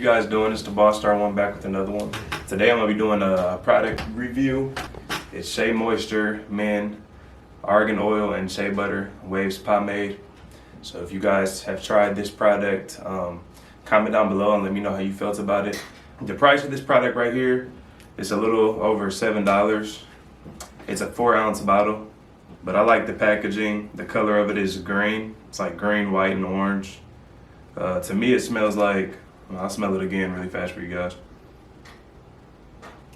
guys doing? It's the Boss Star One back with another one. Today I'm gonna be doing a product review. It's SheaMoisture Men Argan Oil and Shea Butter Waves Pomade. So if you guys have tried this product, comment down below and let me know how you felt about it. The price of this product right here is a little over $7. It's a 4-ounce bottle, but I like the packaging. The color of it is green. It's like green, white, and orange. To me, it smells like, well, I'll smell it again really fast for you guys.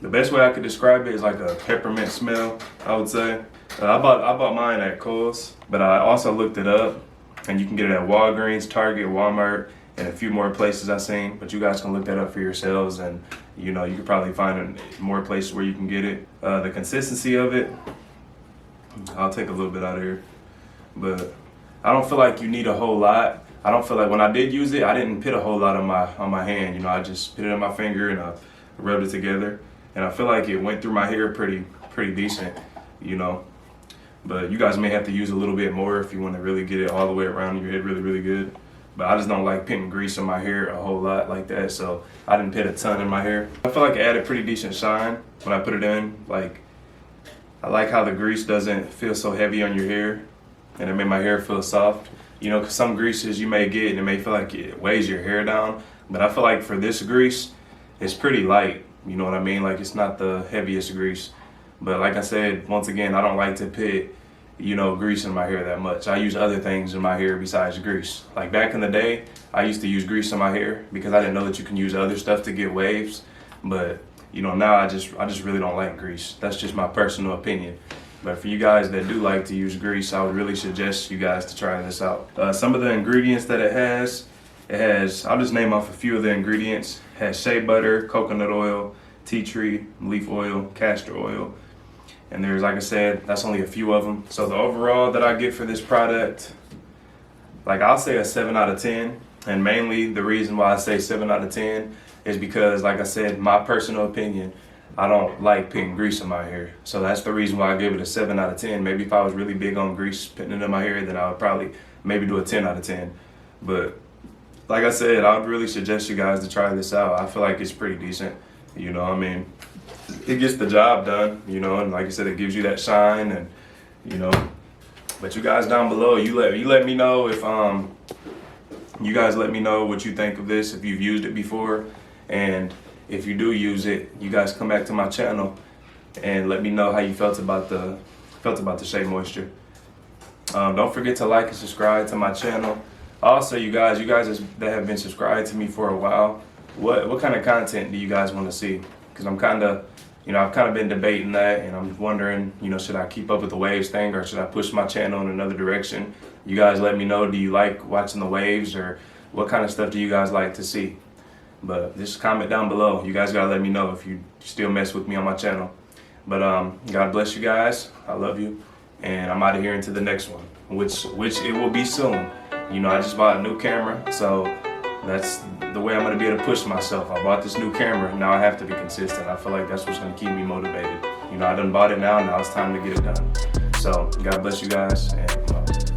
The best way I could describe it is like a peppermint smell, I would say. I bought mine at Kohl's, but I also looked it up, and you can get it at Walgreens, Target, Walmart, and a few more places I've seen. But you guys can look that up for yourselves, and you know, you could probably find more places where you can get it. The consistency of it, I'll take a little bit out of here, but I don't feel like you need a whole lot. I don't feel like when I did use it, I didn't put a whole lot on my hand. You know, I just put it on my finger and I rubbed it together, and I feel like it went through my hair pretty decent, you know. But you guys may have to use a little bit more if you want to really get it all the way around your head really good. But I just don't like putting grease in my hair a whole lot like that, so I didn't put a ton in my hair. I feel like it added pretty decent shine when I put it in. Like, I like how the grease doesn't feel so heavy on your hair, and it made my hair feel soft. You know, because some greases you may get and it may feel like it weighs your hair down, but I feel like for this grease, it's pretty light. You know what I mean? Like, it's not the heaviest grease. But like I said, once again, I don't like to put, you know, grease in my hair that much. I use other things in my hair besides grease. Like back in the day, I used to use grease in my hair because I didn't know that you can use other stuff to get waves. But you know, now I just really don't like grease. That's just my personal opinion. But for you guys that do like to use grease, I would really suggest you guys to try this out. Some of the ingredients that it has, I'll just name off a few of the ingredients. It has shea butter, coconut oil, tea tree, leaf oil, castor oil. And there's, like I said, that's only a few of them. So the overall that I get for this product, like, I'll say a 7 out of 10. And mainly the reason why I say 7 out of 10 is because, like I said, my personal opinion, I don't like putting grease in my hair. So that's the reason why I give it a 7 out of 10. Maybe if I was really big on grease putting it in my hair, then I would probably maybe do a 10 out of 10. But like I said, I would really suggest you guys to try this out. I feel like it's pretty decent. You know, I mean, it gets the job done, you know, and like I said, it gives you that shine, and you know. But you guys down below, you let me know if you guys let me know what you think of this, if you've used it before, and if you do use it, you guys come back to my channel and let me know how you felt about the SheaMoisture. Don't forget to like and subscribe to my channel. Also, you guys that have been subscribed to me for a while, what kind of content do you guys want to see? Because I'm kind of, you know, I've kind of been debating that, and I'm wondering, you know, should I keep up with the waves thing or should I push my channel in another direction? You guys let me know. Do you like watching the waves, or what kind of stuff do you guys like to see? But just comment down below. You guys gotta let me know if you still mess with me on my channel. But God bless you guys. I love you, and I'm out of here into the next one, which it will be soon. You know, I just bought a new camera, so that's the way I'm gonna be able to push myself. I bought this new camera, now I have to be consistent. I feel like that's what's gonna keep me motivated. You know, I done bought it now it's time to get it done. So God bless you guys, and